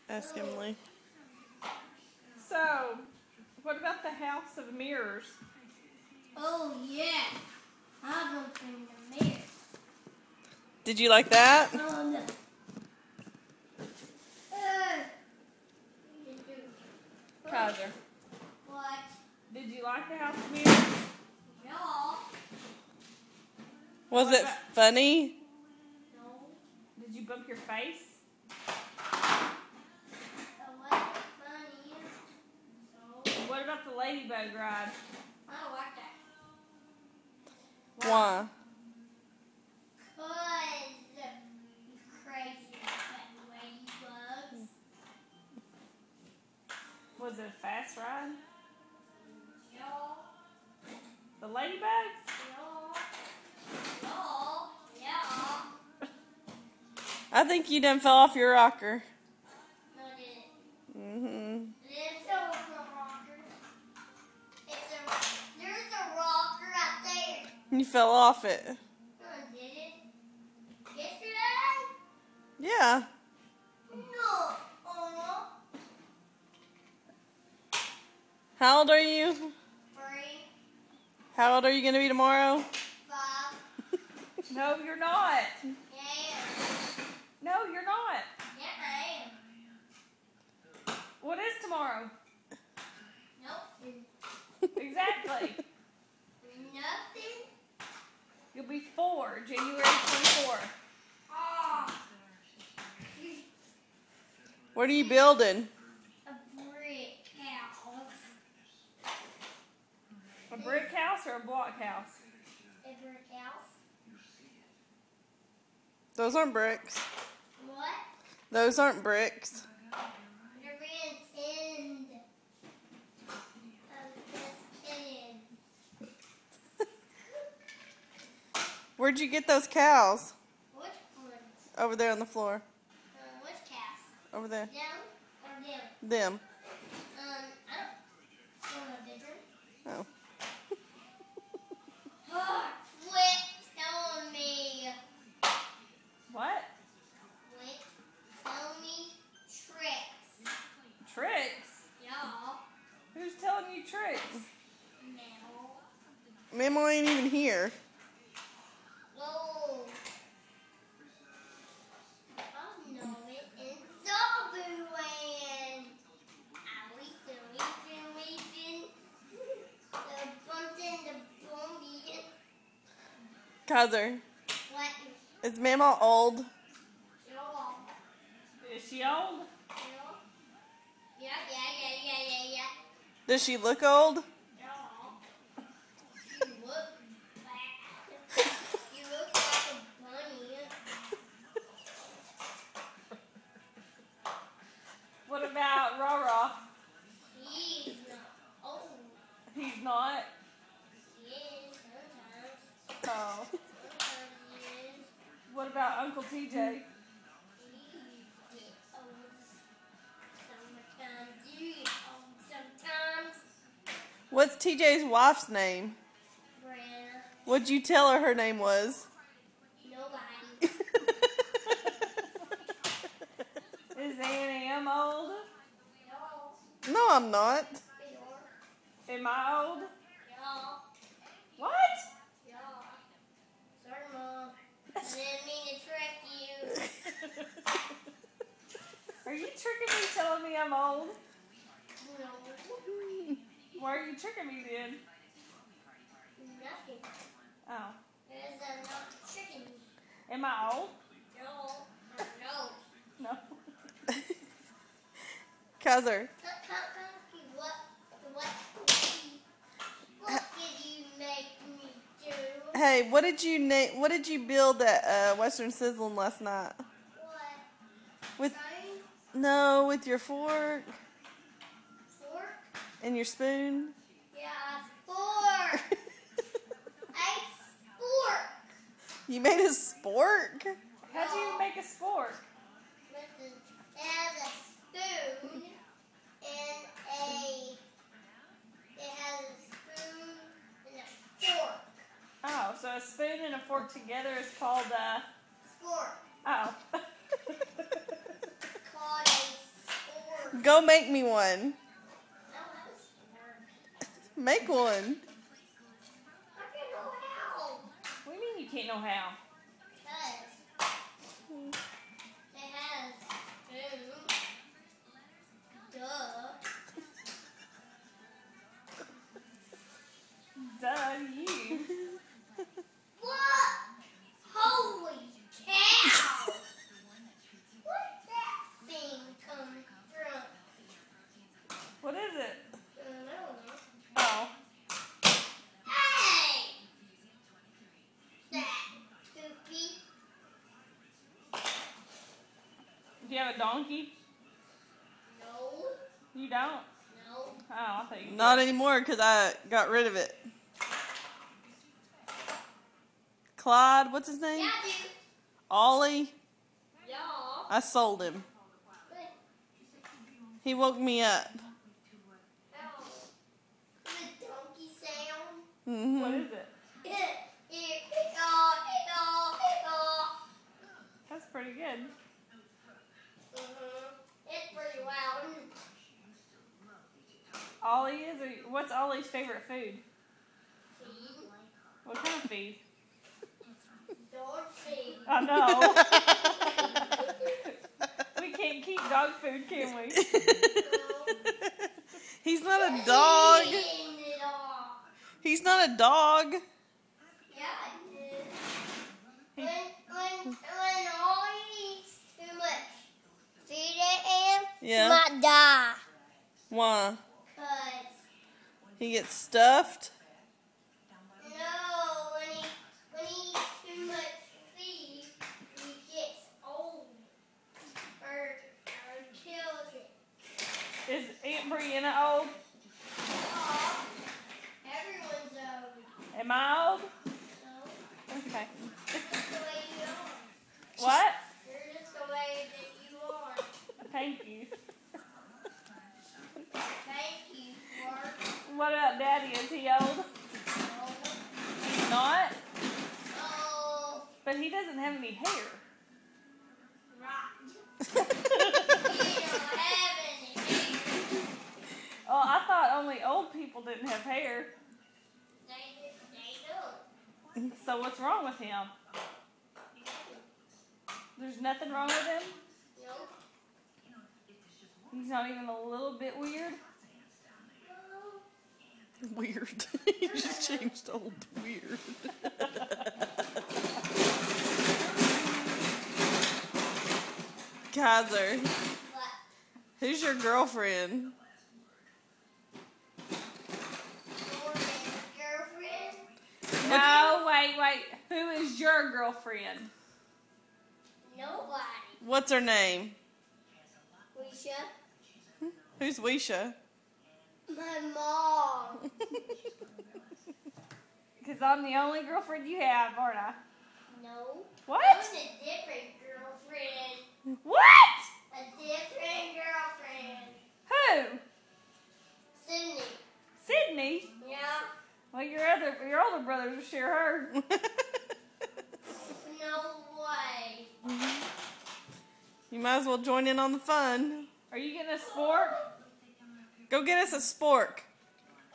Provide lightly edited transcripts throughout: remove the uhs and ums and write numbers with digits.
Ask Emily. So, what about the House of Mirrors? Oh, yeah. I'll go bring the mirror. Did you like that? Oh, no. Kaiser, What? did you like the House of Mirrors? No. Was it funny? No. Did you bump your face? It wasn't funny. So, What about the Ladybug ride? I don't like that. Why? Cause you crazy fucking ladybugs. Was it a fast ride? No. The Ladybugs? No. No. Yeah. I think you done fell off your rocker. No, it didn't. Mm-hmm. There's a rocker. There's a rocker out there. You fell off it. No, it didn't. Yesterday? Yeah. No. How old are you? 3, How old are you going to be tomorrow? 5. No, you're not. Yeah. No, you're not. Yeah, I am. What is tomorrow? Nope. Exactly. Nothing. You'll be 4, January 24. Oh. What are you building? A brick house. A brick house or a block house? A brick house. Those aren't bricks. What? Those aren't bricks. They're being tinned. Just kidding. Where'd you get those cows? Which ones? Over there on the floor. Which cast? Over there. Them or them? Them. I don't want a bigger. Oh. Quit telling me. What? Quit telling me tricks. Tricks? Y'all. Who's telling you tricks? No. Mama ain't even here. No. I know it. It's Zombieland. Kaiser, What? is Mama old? No. Is she old? No. Yeah. Does she look old? No. You look bad. You look like a bunny. What about Rara? He's not old. He's not. He is sometimes. Oh. Sometimes he is. What about Uncle TJ? He gets old. Sometimes you get old. Sometimes. What's TJ's wife's name? Brenna. What'd you tell her name was? Nobody. Is A&M old? No. No, I'm not. They are. Am I old? Y'all. What? Y'all. Sorry, Mom. I didn't mean to trick you. Are you tricking me telling me I'm old? No. Why are you tricking me then? Nothing. Oh. Because I'm not tricking you. Am I old? No. No. No. Kaiser, What did you make me do? hey, what did you What did you build at Western Sizzling last night? What? With Phone? no, with your fork Fork? and your spoon. Yeah, fork. A fork. You made a spork. How'd you make a sport? Listen, it has a spoon and it has a spoon and a fork. Oh, so a spoon and a fork together is called Fork. oh. Called a Go make me one. No, that was smart. Make one. I can know how. What do you mean you can't know how? Because it has food. Duh. Duh, you. What? Holy cow! Where'd that thing come from? What is it? I don't know. Oh. Hey! That poopy. Do you have a donkey? No. You don't? No. Oh, I thought you did. Not anymore because I got rid of it. Clyde, what's his name? Yeah, dude. Ollie. Yeah. I sold him. But, He woke me up. oh. The donkey sound. What Mm-hmm. is it? That's pretty good. It's pretty loud. Ollie is? Or what's Ollie's favorite food? Feed. What kind of feed? Dog feed. I know. We can't keep dog food, can we? He's not a dog. Eating it all. He's not a dog. Yeah, it is. When all eats too much feed at him, Yeah. might die. Why? 'Cause He gets stuffed. no, when he eats too much feed, he gets old or kills it. Is Aunt Brianna old? Aw, everyone's old. Am I old? No, Okay. just the way you are. What? You're just the way that you are. Thank you. Thank you, Mark. What about Daddy? Is he old? He's not? Oh, But he doesn't have any hair. right. You don't have any hair. Oh, I thought only old people didn't have hair. They do. So what's wrong with him? There's nothing wrong with him? Nope. He's not even a little bit weird? Weird. You just changed old to weird. Kaiser, What? who's your girlfriend? Jordan's girlfriend? No, wait. Who is your girlfriend? Nobody. What's her name? Weisha? Who's Weisha? My mom. Because I'm the only girlfriend you have, aren't I? No. What? I was a different girlfriend. What? A different girlfriend. Who? Sydney. Sydney? Yeah. Well, your older brothers will share her. No way. You might as well join in on the fun. Are you getting a spork? Go get us a spork.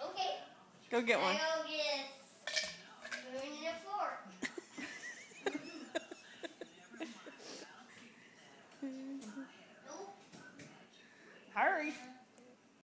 Okay. Go get one. I'll get a spoon and a fork. Nope. Hurry.